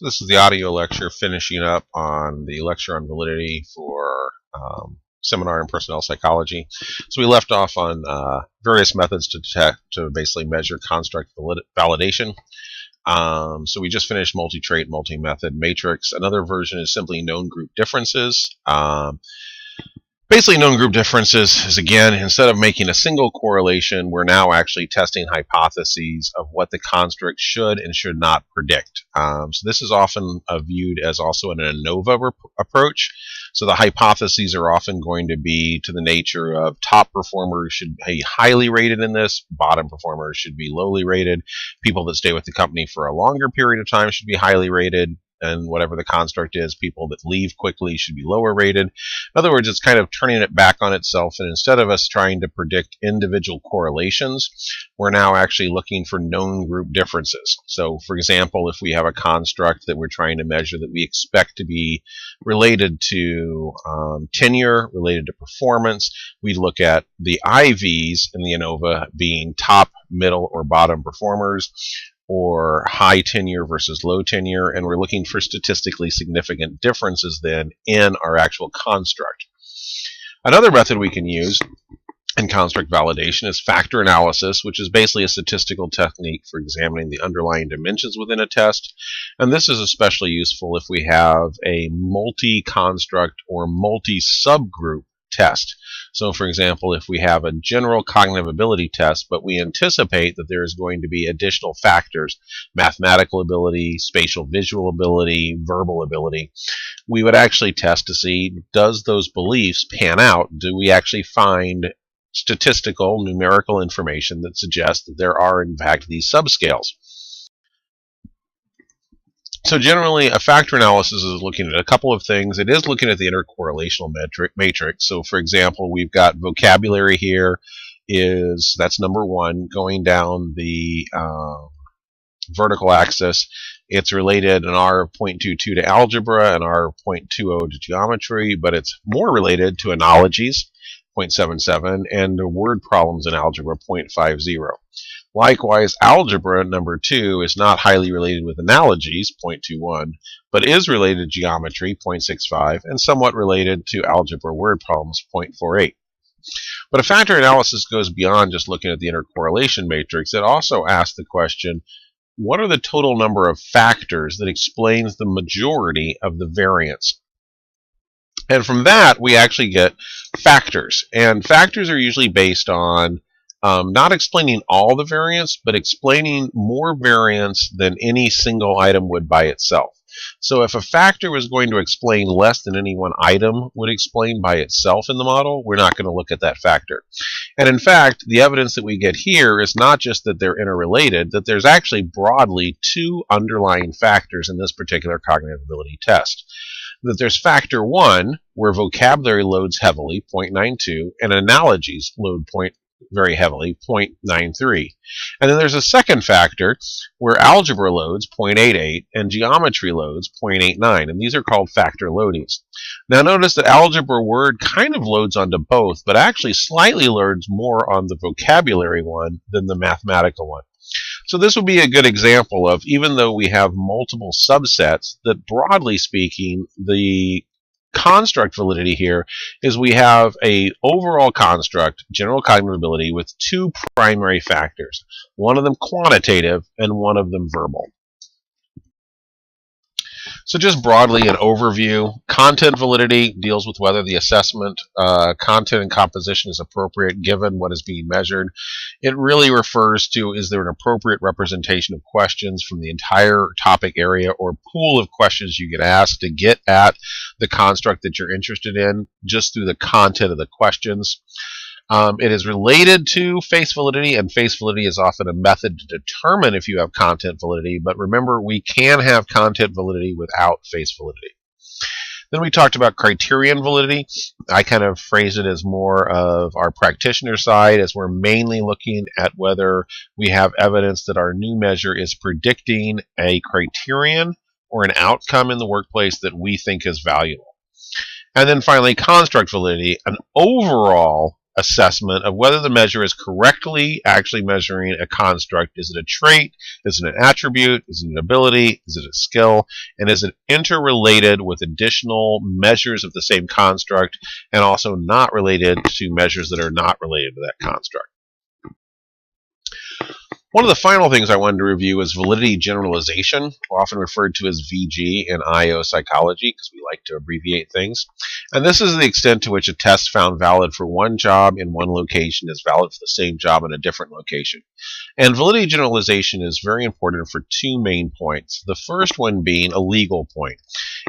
This is the audio lecture finishing up on the lecture on validity for seminar in personnel psychology. So we left off on various methods to basically measure construct validation. So we just finished multi-trait, multi-method matrix. Another version is simply known group differences. Basically, known group differences is, again, instead of making a single correlation, we're now actually testing hypotheses of what the construct should and should not predict. So this is often viewed as also an ANOVA approach. So the hypotheses are often going to be to the nature of top performers should be highly rated in this, bottom performers should be lowly rated, people that stay with the company for a longer period of time should be highly rated, and whatever the construct is, people that leave quickly should be lower rated. In other words, it's kind of turning it back on itself, and instead of us trying to predict individual correlations, we're now actually looking for known group differences. So, for example, if we have a construct that we're trying to measure that we expect to be related to tenure, related to performance, we look at the IVs in the ANOVA being top, middle, or bottom performers, or high tenure versus low tenure, and we're looking for statistically significant differences then in our actual construct. Another method we can use in construct validation is factor analysis, which is basically a statistical technique for examining the underlying dimensions within a test. And this is especially useful if we have a multi-construct or multi-subgroup test. So, for example, if we have a general cognitive ability test, but we anticipate that there is going to be additional factors, mathematical ability, spatial visual ability, verbal ability, we would actually test to see, does those beliefs pan out? Do we actually find statistical, numerical information that suggests that there are, in fact, these subscales? So generally, a factor analysis is looking at a couple of things. It is looking at the intercorrelational matrix. So, for example, we've got vocabulary here. That's number one, going down the vertical axis. It's related an R of 0.22 to algebra and R of 0.20 to geometry, but it's more related to analogies, 0.77, and word problems in algebra, 0.50. Likewise, algebra, number 2, is not highly related with analogies, 0.21, but is related to geometry, 0.65, and somewhat related to algebra word problems, 0.48. But a factor analysis goes beyond just looking at the intercorrelation matrix. It also asks the question, what are the total number of factors that explains the majority of the variance? And from that, we actually get factors. And factors are usually based on not explaining all the variance, but explaining more variance than any single item would by itself. So if a factor was going to explain less than any one item would explain by itself in the model, we're not going to look at that factor. And in fact, the evidence that we get here is not just that they're interrelated, that there's actually broadly two underlying factors in this particular cognitive ability test. That there's factor 1, where vocabulary loads heavily, 0.92, and analogies load very heavily, 0.93. And then there's a second factor where algebra loads, 0.88, and geometry loads, 0.89. And these are called factor loadings. Now notice that algebra word kind of loads onto both, but actually slightly loads more on the vocabulary one than the mathematical one. So this would be a good example of, even though we have multiple subsets, that broadly speaking, the construct validity here is we have a overall construct, general cognitive ability, with two primary factors, one of them quantitative and one of them verbal. So just broadly an overview, content validity deals with whether the assessment, content and composition is appropriate given what is being measured. It really refers to, is there an appropriate representation of questions from the entire topic area or pool of questions you get asked to get at the construct that you're interested in just through the content of the questions. It is related to face validity, and face validity is often a method to determine if you have content validity, but remember, we can have content validity without face validity. Then we talked about criterion validity. I kind of phrase it as more of our practitioner side, as we're mainly looking at whether we have evidence that our new measure is predicting a criterion or an outcome in the workplace that we think is valuable. And then finally, construct validity, an overall assessment of whether the measure is correctly actually measuring a construct. Is it a trait? Is it an attribute? Is it an ability? Is it a skill? And is it interrelated with additional measures of the same construct and also not related to measures that are not related to that construct? One of the final things I wanted to review is validity generalization, often referred to as VG in IO psychology because we like to abbreviate things. And this is the extent to which a test found valid for one job in one location is valid for the same job in a different location. And validity generalization is very important for two main points. The first one being a legal point.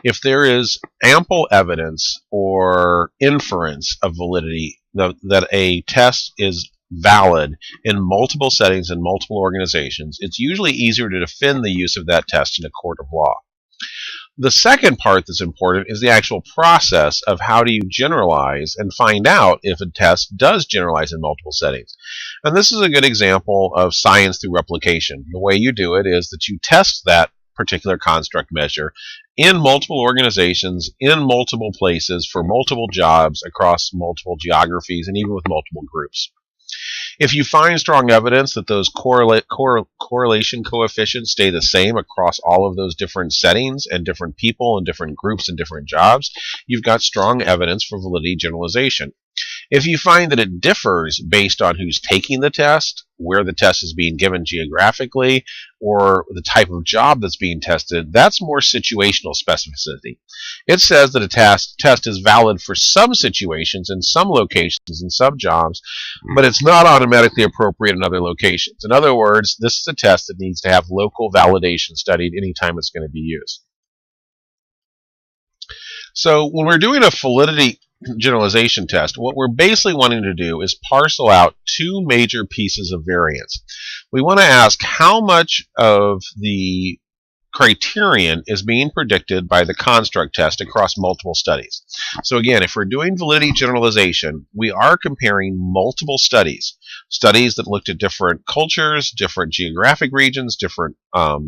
If there is ample evidence or inference of validity that a test is valid in multiple settings and multiple organizations, it's usually easier to defend the use of that test in a court of law. The second part that's important is the actual process of how do you generalize and find out if a test does generalize in multiple settings. And this is a good example of science through replication. The way you do it is that you test that particular construct measure in multiple organizations, in multiple places, for multiple jobs, across multiple geographies, and even with multiple groups. If you find strong evidence that those correlation coefficients stay the same across all of those different settings and different people and different groups and different jobs, you've got strong evidence for validity generalization. If you find that it differs based on who's taking the test, where the test is being given geographically, or the type of job that's being tested, that's more situational specificity. It says that a test is valid for some situations in some locations and some jobs, but it's not automatically appropriate in other locations. In other words, this is a test that needs to have local validation studied anytime it's going to be used. So when we're doing a validity generalization test, what we're basically wanting to do is parcel out two major pieces of variance. We want to ask how much of the criterion is being predicted by the construct test across multiple studies. So again, if we're doing validity generalization, we are comparing multiple studies that looked at different cultures, different geographic regions, different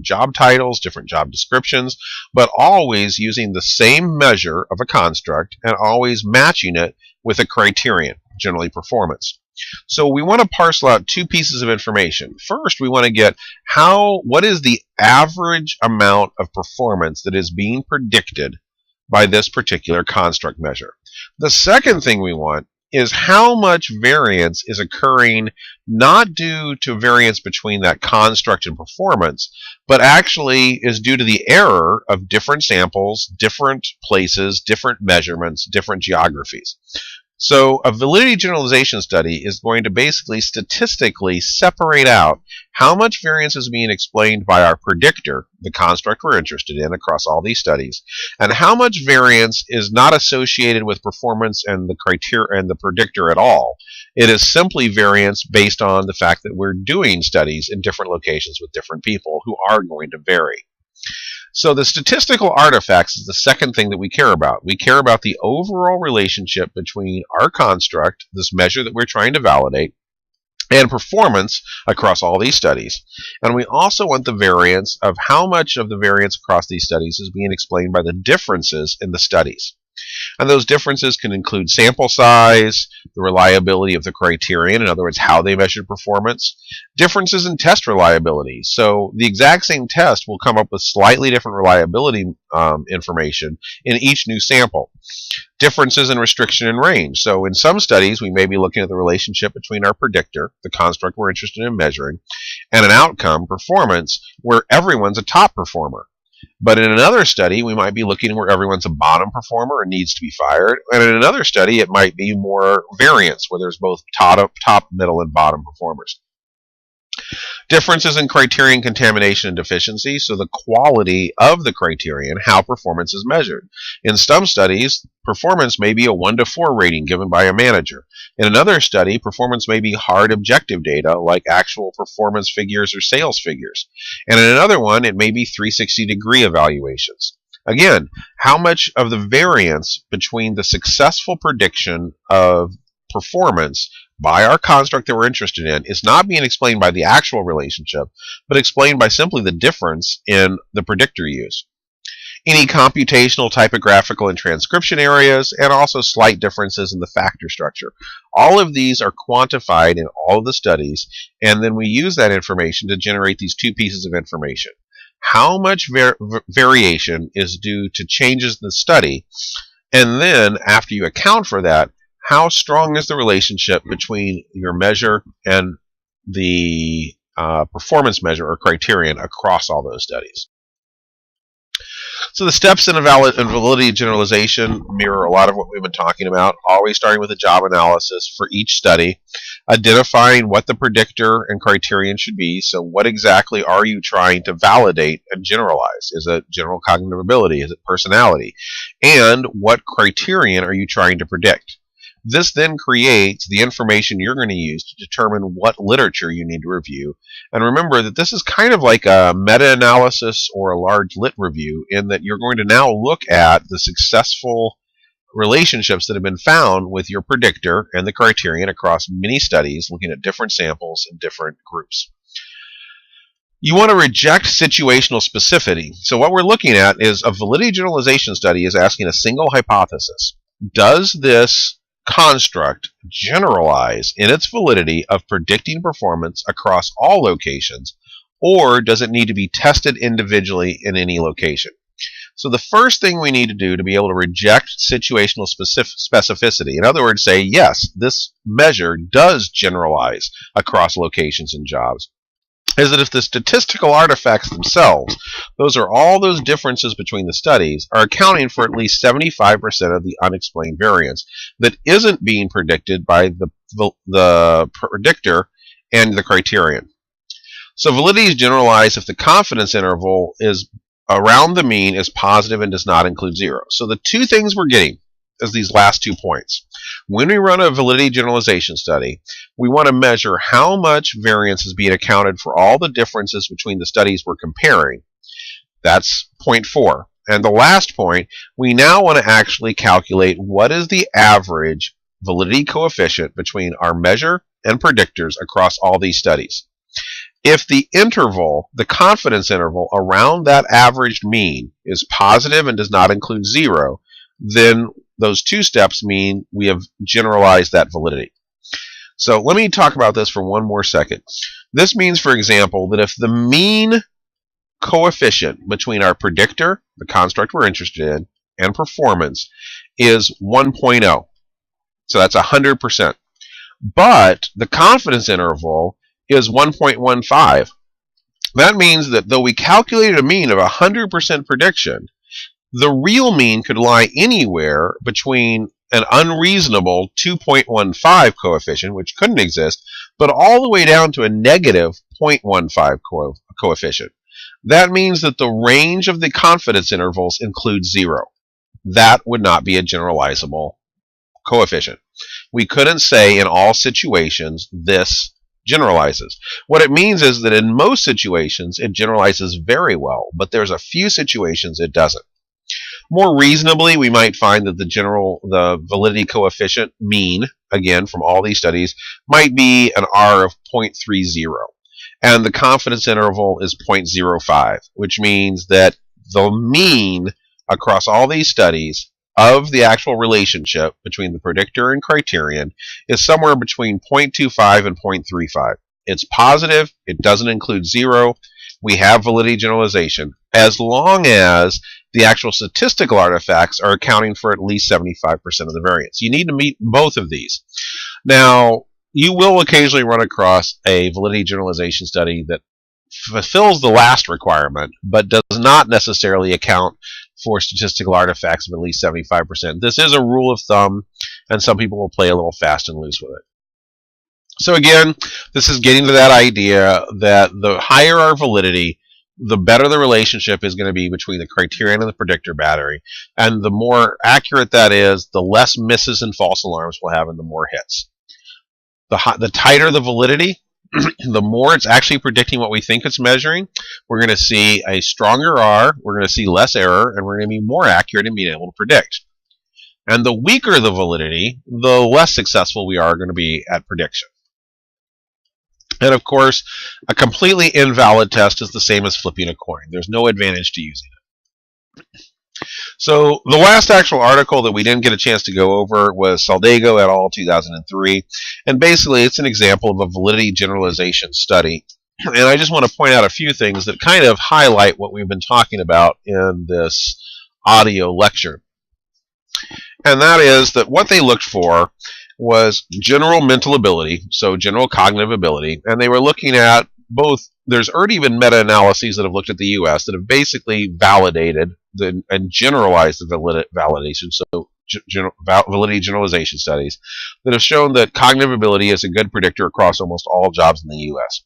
job titles, different job descriptions, but always using the same measure of a construct and always matching it with a criterion, generally performance. So we want to parcel out two pieces of information. First, we want to get what is the average amount of performance that is being predicted by this particular construct measure. The second thing we want is how much variance is occurring not due to variance between that construct and performance, but actually is due to the error of different samples, different places, different measurements, different geographies. So a validity generalization study is going to basically statistically separate out how much variance is being explained by our predictor, the construct we're interested in across all these studies, and how much variance is not associated with performance and the criteria and the predictor at all. It is simply variance based on the fact that we're doing studies in different locations with different people who are going to vary. So the statistical artifacts is the second thing that we care about. We care about the overall relationship between our construct, this measure that we're trying to validate, and performance across all these studies. And we also want the variance of how much of the variance across these studies is being explained by the differences in the studies. And those differences can include sample size, the reliability of the criterion, in other words, how they measured performance, differences in test reliability. So the exact same test will come up with slightly different reliability information in each new sample. Differences in restriction and range. So in some studies, we may be looking at the relationship between our predictor, the construct we're interested in measuring, and an outcome, performance, where everyone's a top performer. But in another study, we might be looking where everyone's a bottom performer and needs to be fired. And in another study, it might be more variance, where there's both top, middle, and bottom performers. Differences in criterion contamination and deficiency, so the quality of the criterion, how performance is measured. In some studies, performance may be a 1 to 4 rating given by a manager. In another study, performance may be hard objective data like actual performance figures or sales figures. And in another one, it may be 360-degree evaluations. Again, how much of the variance between the successful prediction of performance by our construct that we're interested in is not being explained by the actual relationship, but explained by simply the difference in the predictor used. any computational, typographical, and transcription areas, and also slight differences in the factor structure. All of these are quantified in all of the studies, and then we use that information to generate these two pieces of information. How much variation is due to changes in the study, and then after you account for that, how strong is the relationship between your measure and the performance measure or criterion across all those studies. So the steps in validity generalization mirror a lot of what we've been talking about, always starting with a job analysis for each study, identifying what the predictor and criterion should be. So what exactly are you trying to validate and generalize? Is it general cognitive ability? Is it personality? And what criterion are you trying to predict? This then creates the information you're going to use to determine what literature you need to review. And remember that this is kind of like a meta-analysis or a large lit review, in that you're going to now look at the successful relationships that have been found with your predictor and the criterion across many studies, looking at different samples and different groups. You want to reject situational specificity. So what we're looking at is a validity generalization study is asking a single hypothesis. Does this construct generalize in its validity of predicting performance across all locations, or does it need to be tested individually in any location? So the first thing we need to do to be able to reject situational specificity, in other words, say, yes, this measure does generalize across locations and jobs, is that if the statistical artifacts themselves, those are all those differences between the studies, are accounting for at least 75% of the unexplained variance that isn't being predicted by the predictor and the criterion. So validity is generalized if the confidence interval is around the mean is positive and does not include 0. So the two things we're getting is these last 2 points. When we run a validity generalization study, we want to measure how much variance is being accounted for all the differences between the studies we're comparing. That's point 4. And the last point, we now want to actually calculate what is the average validity coefficient between our measure and predictors across all these studies. If the interval, the confidence interval around that averaged mean is positive and does not include 0, then those 2 steps mean we have generalized that validity. So let me talk about this for one more second. This means, for example, that if the mean coefficient between our predictor, the construct we're interested in, and performance is 1.0, so that's 100%, but the confidence interval is 1.15, that means that though we calculated a mean of 100% prediction, the real mean could lie anywhere between an unreasonable 2.15 coefficient, which couldn't exist, but all the way down to a negative 0.15 coefficient. That means that the range of the confidence intervals includes 0. That would not be a generalizable coefficient. We couldn't say in all situations this generalizes. What it means is that in most situations it generalizes very well, but there's a few situations it doesn't. More reasonably, we might find that the validity coefficient mean, again from all these studies, might be an R of 0.30, and the confidence interval is 0.05, which means that the mean across all these studies of the actual relationship between the predictor and criterion is somewhere between 0.25 and 0.35. It's positive, it doesn't include 0, we have validity generalization, as long as the actual statistical artifacts are accounting for at least 75% of the variance. You need to meet both of these. Now, you will occasionally run across a validity generalization study that fulfills the last requirement, but does not necessarily account for statistical artifacts of at least 75%. This is a rule of thumb, and some people will play a little fast and loose with it. So again, this is getting to that idea that the higher our validity, the better the relationship is going to be between the criterion and the predictor battery. And the more accurate that is, the less misses and false alarms we'll have and the more hits. The tighter the validity, the more it's actually predicting what we think it's measuring. We're going to see a stronger R, we're going to see less error, and we're going to be more accurate in being able to predict. And the weaker the validity, the less successful we are going to be at prediction. And of course, a completely invalid test is the same as flipping a coin. There's no advantage to using it. So the last actual article that we didn't get a chance to go over was Saldego et al. 2003, and basically it's an example of a validity generalization study. And I just want to point out a few things that kind of highlight what we've been talking about in this audio lecture. And that is that what they looked for was general mental ability, so general cognitive ability, and they were looking at both. There's already been meta-analyses that have looked at the U.S. that have basically validated and generalized the validation, so validity generalization studies that have shown that cognitive ability is a good predictor across almost all jobs in the U.S.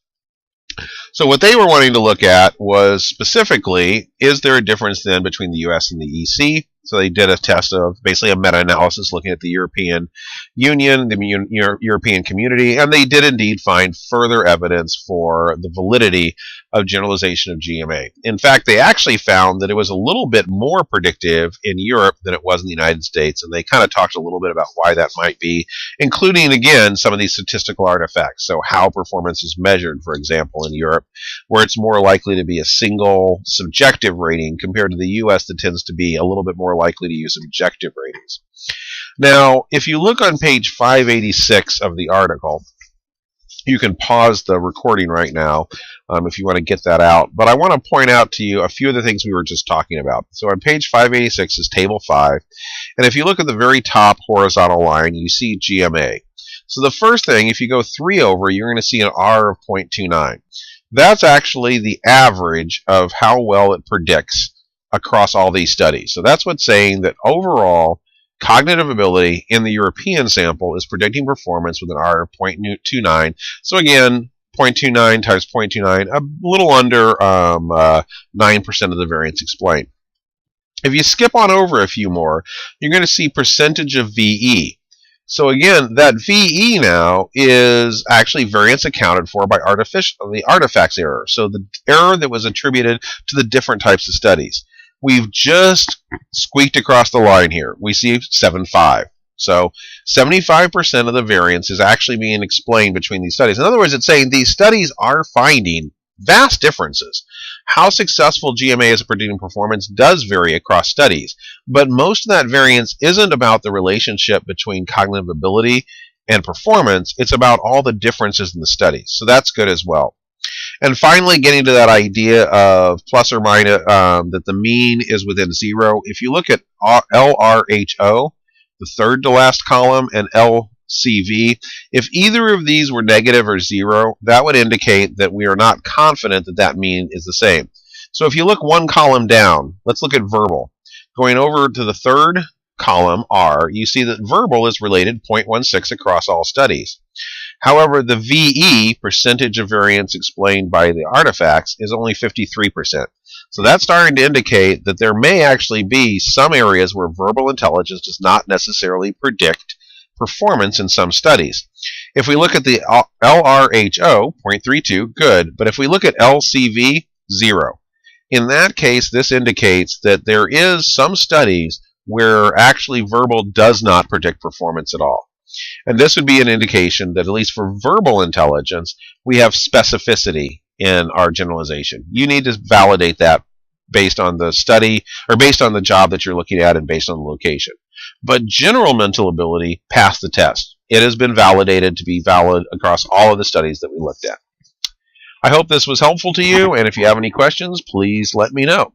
So what they were wanting to look at was specifically, is there a difference then between the U.S. and the EC? So they did a test of basically a meta-analysis looking at the European Union, the European community, and they did indeed find further evidence for the validity of generalization of GMA. In fact, they actually found that it was a little bit more predictive in Europe than it was in the United States, and they kind of talked a little bit about why that might be, including, again, some of these statistical artifacts. So how performance is measured, for example, in Europe, where it's more likely to be a single subjective rating compared to the U.S. that tends to be a little bit more likely to use objective ratings. Now, if you look on page 586 of the article, you can pause the recording right now if you want to get that out. But I want to point out to you a few of the things we were just talking about. So on page 586 is Table 5. And if you look at the very top horizontal line, you see GMA. So the first thing, if you go 3 over, you're going to see an R of 0.29. That's actually the average of how well it predicts across all these studies. So that's what's saying that overall cognitive ability in the European sample is predicting performance with an R of 0.29. So again, 0.29 times 0.29, a little under 9% of the variance explained. If you skip on over a few more, you're going to see percentage of VE. So again, that VE now is actually variance accounted for by the artifacts error. So the error that was attributed to the different types of studies. We've just squeaked across the line here. We see 7.5. So 75% of the variance is actually being explained between these studies. In other words, it's saying these studies are finding vast differences. How successful GMA is at predicting performance does vary across studies, but most of that variance isn't about the relationship between cognitive ability and performance. It's about all the differences in the studies. So that's good as well. And finally, getting to that idea of plus or minus, that the mean is within 0. If you look at LRHO, the third to last column, and LCV, if either of these were negative or 0, that would indicate that we are not confident that that mean is the same. So if you look one column down, let's look at verbal. Going over to the third column, R, you see that verbal is related 0.16 across all studies. However, the VE, percentage of variance explained by the artifacts, is only 53%. So that's starting to indicate that there may actually be some areas where verbal intelligence does not necessarily predict performance in some studies. If we look at the LRHO, 0.32, good. But if we look at LCV, 0. In that case, this indicates that there is some studies where actually verbal does not predict performance at all. And this would be an indication that at least for verbal intelligence, we have specificity in our generalization. You need to validate that based on the study or based on the job that you're looking at and based on the location. But general mental ability passed the test. It has been validated to be valid across all of the studies that we looked at. I hope this was helpful to you, and if you have any questions, please let me know.